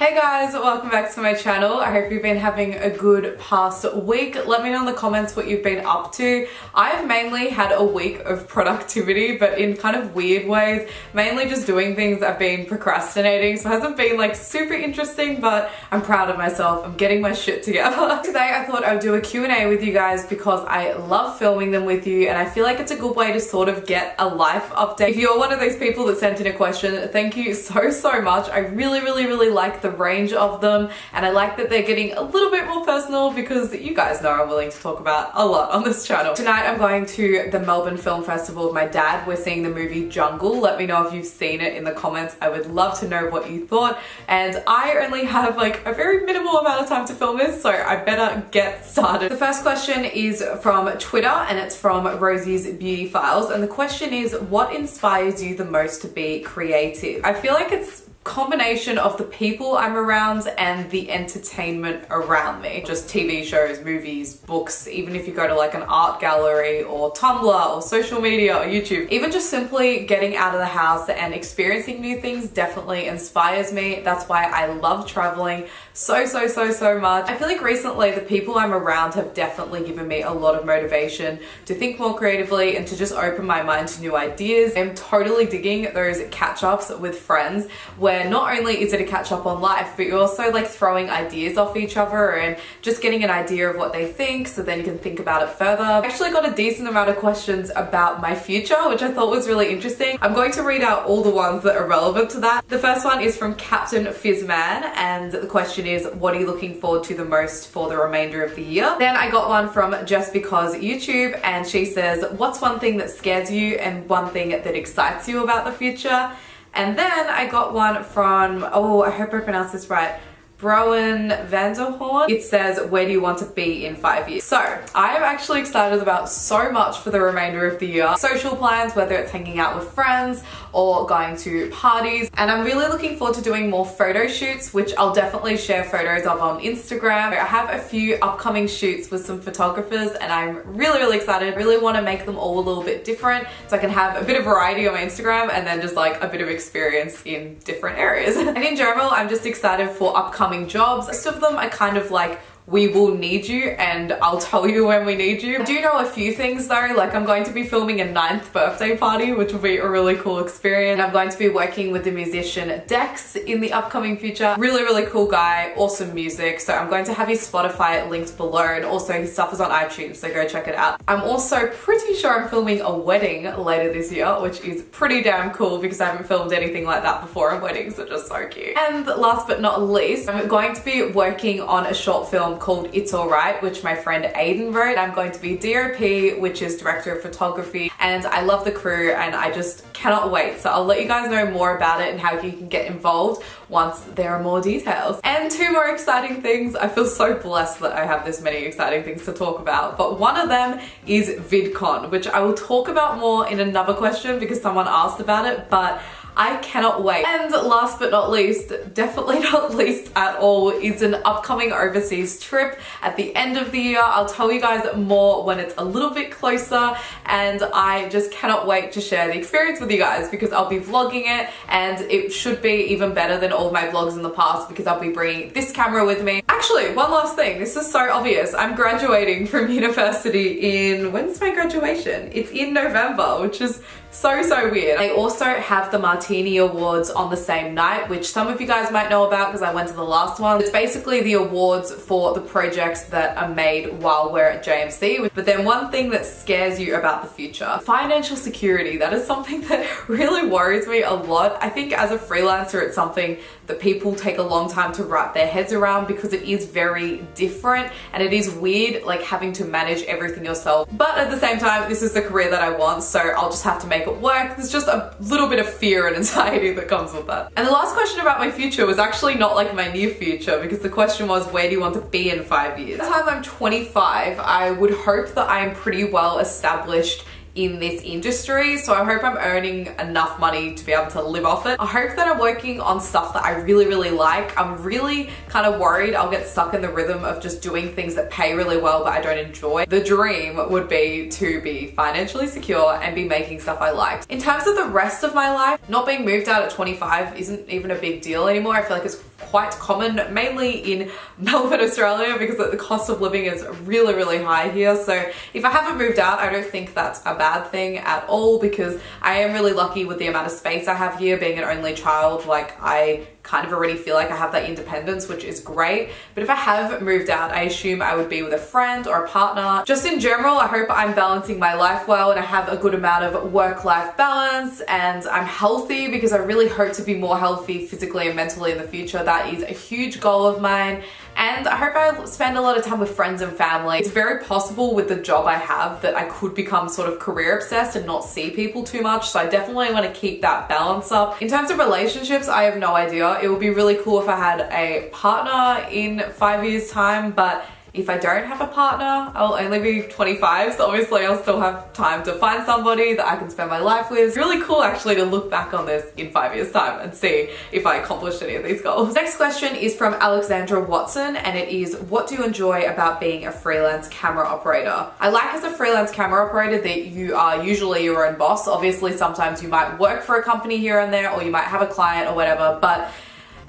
Hey guys, welcome back to my channel. I hope you've been having a good past week. Let me know in the comments what you've been up to. I've mainly had a week of productivity, but in kind of weird ways, mainly just doing things I've been procrastinating. So it hasn't been like super interesting, but I'm proud of myself. I'm getting my shit together. Today I thought I'd do a Q&A with you guys because I love filming them with you and I feel like it's a good way to sort of get a life update. If you're one of those people that sent in a question, thank you so much. I really like the range of them, and I like that they're getting a little bit more personal because you guys know I'm willing to talk about a lot on this channel. Tonight I'm going to the Melbourne Film Festival with my dad. We're seeing the movie Jungle. Let me know if you've seen it in the comments. I would love to know what you thought, and I only have like a very minimal amount of time to film this, so I better get started. The first question is from Twitter and it's from Rosie's Beauty Files, and the question is, what inspires you the most to be creative? I feel like it's combination of the people I'm around and the entertainment around me. Just TV shows, movies, books, even if you go to like an art gallery or Tumblr or social media or YouTube. Even just simply getting out of the house and experiencing new things definitely inspires me. That's why I love traveling so much. I feel like recently the people I'm around have definitely given me a lot of motivation to think more creatively and to just open my mind to new ideas. I'm totally digging those catch-ups with friends where not only is it a catch up on life, but you're also like throwing ideas off each other and just getting an idea of what they think, so then you can think about it further. I actually got a decent amount of questions about my future, which I thought was really interesting. I'm going to read out all the ones that are relevant to that. The first one is from Captain Fizzman, and the question is, what are you looking forward to the most for the remainder of the year? Then I got one from Just Because YouTube, and she says, what's one thing that scares you and one thing that excites you about the future? And then I got one from, oh, I hope I pronounced this right, Browen Vanderhorn. It says, where do you want to be in 5 years? So I am actually excited about so much for the remainder of the year. Social plans, whether it's hanging out with friends or going to parties. And I'm really looking forward to doing more photo shoots, which I'll definitely share photos of on Instagram. I have a few upcoming shoots with some photographers and I'm really excited. I really want to make them all a little bit different so I can have a bit of variety on my Instagram and then just like a bit of experience in different areas. And in general, I'm just excited for upcoming jobs. Most of them are kind of like, we will need you and I'll tell you when we need you. I do know a few things though, like I'm going to be filming a 9th birthday party, which will be a really cool experience. I'm going to be working with the musician Dex in the upcoming future. Really cool guy, awesome music. So I'm going to have his Spotify linked below, and also his stuff is on iTunes, so go check it out. I'm also pretty sure I'm filming a wedding later this year, which is pretty damn cool because I haven't filmed anything like that before, and weddings are just so cute. And last but not least, I'm going to be working on a short film called It's Alright, which my friend Aiden wrote. I'm going to be DOP, which is director of photography, and I love the crew and I just cannot wait. So I'll let you guys know more about it and how you can get involved once there are more details. And two more exciting things. I feel so blessed that I have this many exciting things to talk about, but one of them is VidCon, which I will talk about more in another question because someone asked about it, but I cannot wait. And last but not least, definitely not least at all, is an upcoming overseas trip at the end of the year. I'll tell you guys more when it's a little bit closer, and I just cannot wait to share the experience with you guys because I'll be vlogging it, and it should be even better than all of my vlogs in the past because I'll be bringing this camera with me. Actually, one last thing, this is so obvious. I'm graduating from university in, when's my graduation? It's in November, which is so weird. I also have the Martini Awards on the same night, which some of you guys might know about because I went to the last one. It's basically the awards for the projects that are made while we're at JMC. But then one thing that scares you about the future, financial security. That is something that really worries me a lot. I think as a freelancer, it's something that people take a long time to wrap their heads around because it is very different and it is weird, like having to manage everything yourself. But at the same time, this is the career that I want, so I'll just have to make it work. There's just a little bit of fear and anxiety that comes with that. And the last question about my future was actually not like my near future, because the question was, where do you want to be in 5 years? By the time I'm 25, I would hope that I am pretty well established in this industry, so I hope I'm earning enough money to be able to live off it. I hope that I'm working on stuff that I really like. I'm really kind of worried I'll get stuck in the rhythm of just doing things that pay really well but I don't enjoy. The dream would be to be financially secure and be making stuff I like. In terms of the rest of my life, not being moved out at 25 isn't even a big deal anymore. I feel like it's quite common, mainly in Melbourne, Australia, because the cost of living is really, really high here. So if I haven't moved out, I don't think that's a bad thing at all, because I am really lucky with the amount of space I have here. Being an only child, like, I kind of already feel like I have that independence, which is great. But if I have moved out, I assume I would be with a friend or a partner. Just in general, I hope I'm balancing my life well and I have a good amount of work-life balance and I'm healthy, because I really hope to be more healthy physically and mentally in the future. That is a huge goal of mine. And I hope I spend a lot of time with friends and family. It's very possible with the job I have that I could become sort of career obsessed and not see people too much. So I definitely want to keep that balance up. In terms of relationships, I have no idea. It would be really cool if I had a partner in 5 years' time, but if I don't have a partner, I'll only be 25, so obviously I'll still have time to find somebody that I can spend my life with. It's really cool actually to look back on this in 5 years' time and see if I accomplished any of these goals. Next question is from Alexandra Watson, and it is, what do you enjoy about being a freelance camera operator? I like as a freelance camera operator that you are usually your own boss. Obviously sometimes you might work for a company here and there, or you might have a client or whatever, but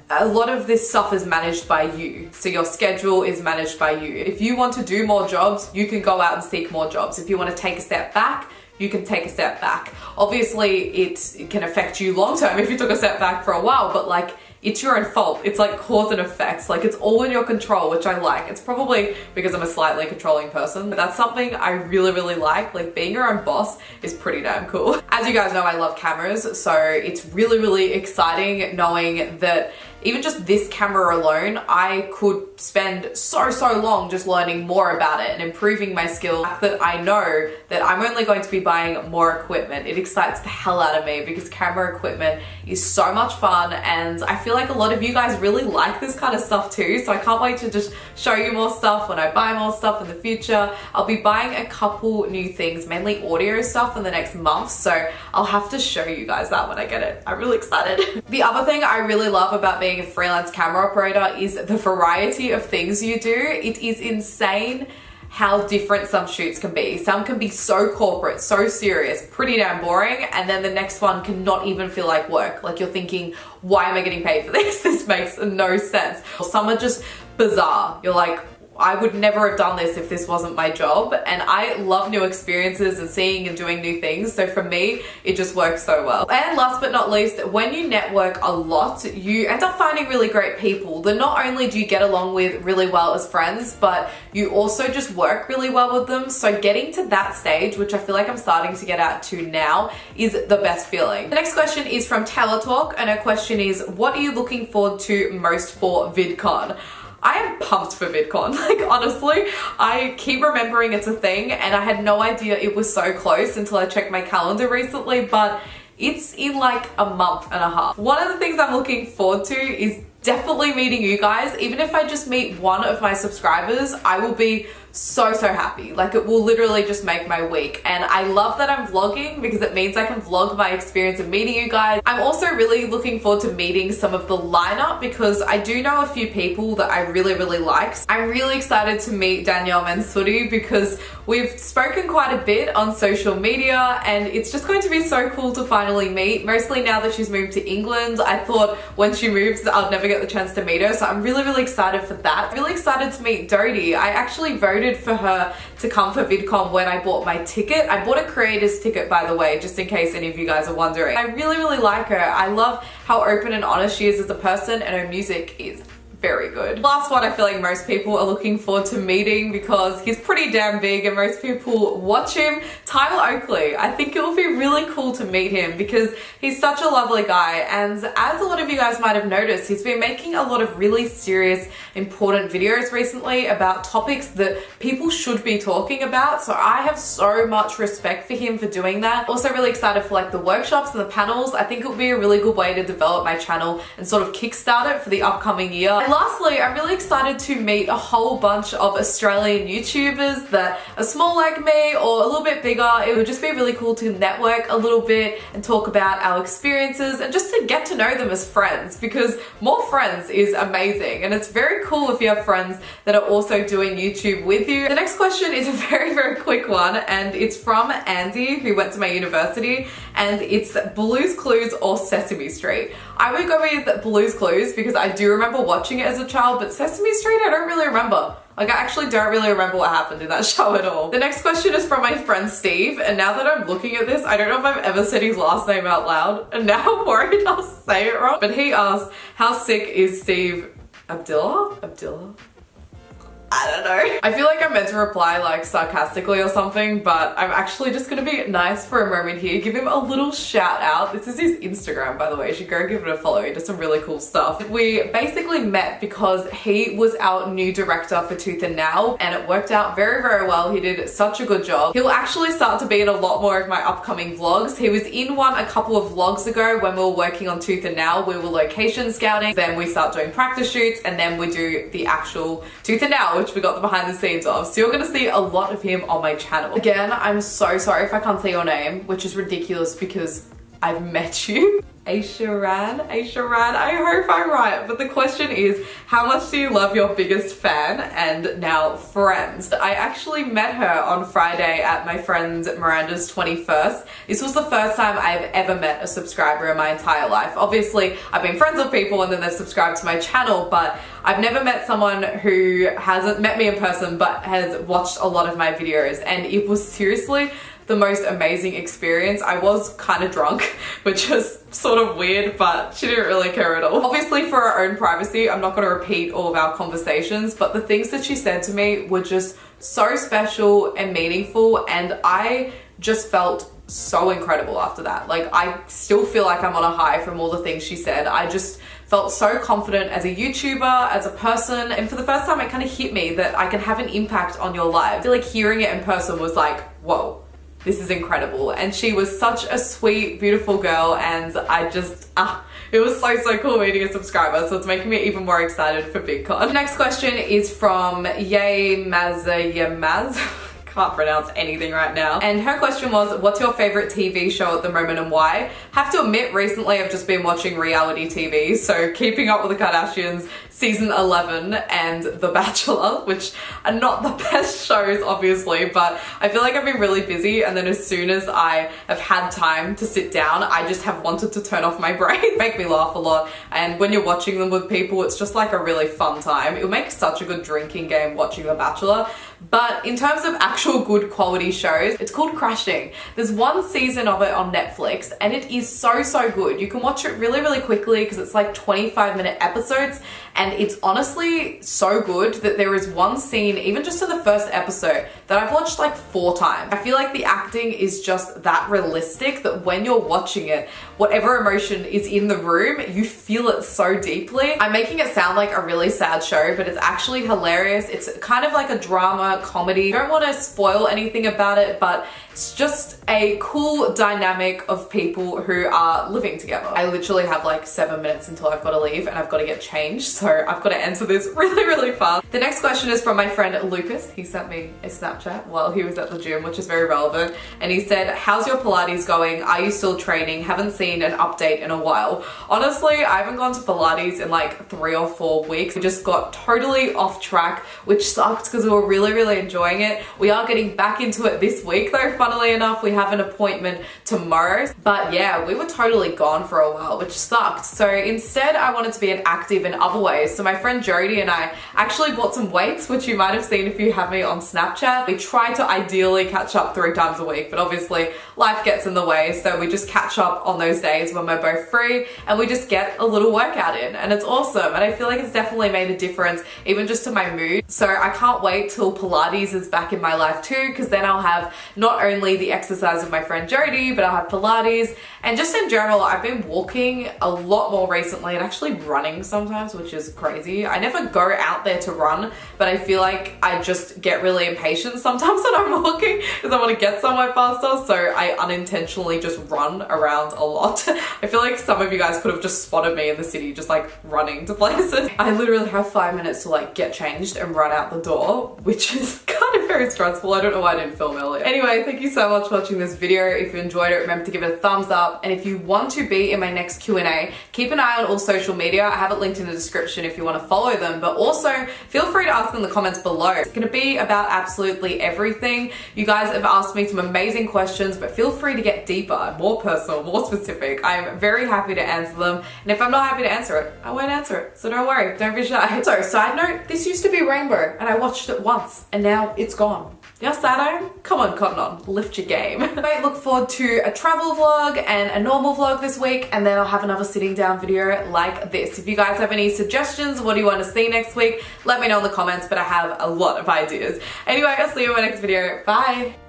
a lot of this stuff is managed by you. So your schedule is managed by you. If you want to do more jobs, you can go out and seek more jobs. If you want to take a step back, you can take a step back. Obviously, it can affect you long term if you took a step back for a while, but like, it's your own fault. It's like cause and effects. Like, it's all in your control, which I like. It's probably because I'm a slightly controlling person, but that's something I really, really like. Like, being your own boss is pretty damn cool. As you guys know, I love cameras, so it's really, really exciting knowing that even just this camera alone, I could spend so long just learning more about it and improving my skill. That I know that I'm only going to be buying more equipment. It excites the hell out of me because camera equipment is so much fun, and I feel like a lot of you guys really like this kind of stuff too. So I can't wait to just show you more stuff when I buy more stuff in the future. I'll be buying a couple new things, mainly audio stuff, in the next month. So I'll have to show you guys that when I get it. I'm really excited. The other thing I really love about being a freelance camera operator is the variety of things you do. It is insane how different some shoots can be. Some can be so corporate, so serious, pretty damn boring, and then the next one can not even feel like work. Like, you're thinking, why am I getting paid for this? This makes no sense. Some are just bizarre. You're like, I would never have done this if this wasn't my job. And I love new experiences and seeing and doing new things. So for me, it just works so well. And last but not least, when you network a lot, you end up finding really great people that not only do you get along with really well as friends, but you also just work really well with them. So getting to that stage, which I feel like I'm starting to get out to now, is the best feeling. The next question is from Taylor Talk, and her question is, what are you looking forward to most for VidCon? I am pumped for VidCon. Like, honestly, I keep remembering it's a thing and I had no idea it was so close until I checked my calendar recently, but it's in like a month and a half. One of the things I'm looking forward to is definitely meeting you guys. Even if I just meet one of my subscribers, I will be so happy. Like, it will literally just make my week. And I love that I'm vlogging because it means I can vlog my experience of meeting you guys. I'm also really looking forward to meeting some of the lineup because I do know a few people that I really like. I'm really excited to meet Danielle Mansouri because we've spoken quite a bit on social media, and it's just going to be so cool to finally meet, mostly now that she's moved to England. I thought when she moves I'd never get the chance to meet her, so I'm really excited for that. I'm really excited to meet Dodie. I actually voted for her to come for VidCon when I bought my ticket. I bought a creator's ticket, by the way, just in case any of you guys are wondering. I really like her. I love how open and honest she is as a person, and her music is very good. Last one, I feel like most people are looking forward to meeting because he's pretty damn big and most people watch him. Tyler Oakley. I think it will be really cool to meet him because he's such a lovely guy, and as a lot of you guys might have noticed, he's been making a lot of really serious, important videos recently about topics that people should be talking about. So I have so much respect for him for doing that. Also really excited for like the workshops and the panels. I think it will be a really good way to develop my channel and sort of kickstart it for the upcoming year. And lastly, I'm really excited to meet a whole bunch of Australian YouTubers that are small like me or a little bit bigger. It would just be really cool to network a little bit and talk about our experiences and just to get to know them as friends, because more friends is amazing, and it's very cool if you have friends that are also doing YouTube with you. The next question is a very quick one, and it's from Andy, who went to my university, and it's Blue's Clues or Sesame Street. I would go with Blue's Clues because I do remember watching it as a child, but Sesame Street I don't really remember. Like, I actually don't really remember what happened in that show at all. The next question is from my friend Steve, and now that I'm looking at this, I don't know if I've ever said his last name out loud, and now I'm worried I'll say it wrong. But he asked, how sick is Steve Abdullah? I don't know. I feel like I'm meant to reply like sarcastically or something, but I'm actually just gonna be nice for a moment here. Give him a little shout out. This is his Instagram, by the way. You should go give it a follow. He does some really cool stuff. We basically met because he was our new director for Tooth and Nail, and it worked out very well. He did such a good job. He'll actually start to be in a lot more of my upcoming vlogs. He was in one a couple of vlogs ago when we were working on Tooth and Nail. We were location scouting, then we start doing practice shoots, and then we do the actual Tooth and Nail, which we got the behind the scenes of. So you're gonna see a lot of him on my channel. Again, I'm so sorry if I can't say your name, which is ridiculous because I've met you. Aisharan, I hope I'm right. But the question is, how much do you love your biggest fan and now friends? I actually met her on Friday at my friend Miranda's 21st. This was the first time I've ever met a subscriber in my entire life. Obviously, I've been friends with people and then they've subscribed to my channel, but I've never met someone who hasn't met me in person but has watched a lot of my videos, and it was seriously the most amazing experience. I was kind of drunk, which was sort of weird, but she didn't really care at all. Obviously, for her own privacy, I'm not going to repeat all of our conversations, but the things that she said to me were just so special and meaningful, and I just felt so incredible after that. Like, I still feel like I'm on a high from all the things she said. I just felt so confident as a YouTuber, as a person, and for the first time it kind of hit me that I can have an impact on your life. I feel like hearing it in person was like, whoa, this is incredible. And she was such a sweet, beautiful girl, and I just, it was so cool meeting a subscriber, so it's making me even more excited for VidCon. The next question is from Yamaz. Can't pronounce anything right now. And her question was, what's your favorite TV show at the moment and why? Have to admit, recently I've just been watching reality TV, so Keeping Up with the Kardashians, season 11, and The Bachelor, which are not the best shows, obviously, but I feel like I've been really busy, and then as soon as I have had time to sit down, I just have wanted to turn off my brain. Make me laugh a lot, and when you're watching them with people, it's just like a really fun time. It'll make such a good drinking game watching The Bachelor. But in terms of actual good quality shows, it's called Crashing. There's one season of it on Netflix, and it is so good. You can watch it really quickly because it's like 25-minute episodes, and it's honestly so good that there is one scene, even just in the first episode, that I've watched like 4 times. I feel like the acting is just that realistic that when you're watching it, whatever emotion is in the room, you feel it so deeply. I'm making it sound like a really sad show, but it's actually hilarious. It's kind of like a drama comedy. I don't want to spoil anything about it, but it's just a cool dynamic of people who are living together. I literally have like 7 minutes until I've got to leave and I've got to get changed, so I've got to answer this really fast. The next question is from my friend Lucas. He sent me a Snapchat while he was at the gym, which is very relevant, and he said, how's your Pilates going? Are you still training? Haven't seen an update in a while. Honestly, I haven't gone to Pilates in like 3 or 4 weeks. We just got totally off track, which sucked because we were really enjoying it. We are getting back into it this week though. Funnily enough, we have an appointment tomorrow, but yeah, we were totally gone for a while, which sucked. So instead, I wanted to be active in other ways. So my friend Jody and I actually bought some weights, which you might have seen if you have me on Snapchat. We try to ideally catch up 3 times a week, but obviously life gets in the way, so we just catch up on those days when we're both free and we just get a little workout in, and it's awesome. And I feel like it's definitely made a difference, even just to my mood. So I can't wait till Pilates is back in my life too, because then I'll have not only the exercise of my friend Jody, but I'll have Pilates. And just in general, I've been walking a lot more recently and actually running sometimes, which is crazy. I never go out there to run. run, but I feel like I just get really impatient sometimes when I'm walking because I want to get somewhere faster, so I unintentionally just run around a lot. I feel like some of you guys could have just spotted me in the city just like running to places. I literally have 5 minutes to like get changed and run out the door, which is kind of very stressful. I don't know why I didn't film earlier. Anyway, thank you so much for watching this video. If you enjoyed it, remember to give it a thumbs up, and if you want to be in my next Q&A, keep an eye on all social media. I have it linked in the description if you want to follow them, but also feel free to ask in the comments below. It's going to be about absolutely everything. You guys have asked me some amazing questions, but feel free to get deeper, more personal, more specific. I'm very happy to answer them, and if I'm not happy to answer it, I won't answer it, so don't worry, don't be shy. So, side note, this used to be rainbow, and I watched it once, and now it's gone. Yes, Sado? Come on, Cotton On, lift your game. I look forward to a travel vlog and a normal vlog this week, and then I'll have another sitting down video like this. If you guys have any suggestions, what do you want to see next week, let me know in the comments, but I have a lot of ideas. Anyway, I'll see you in my next video. Bye!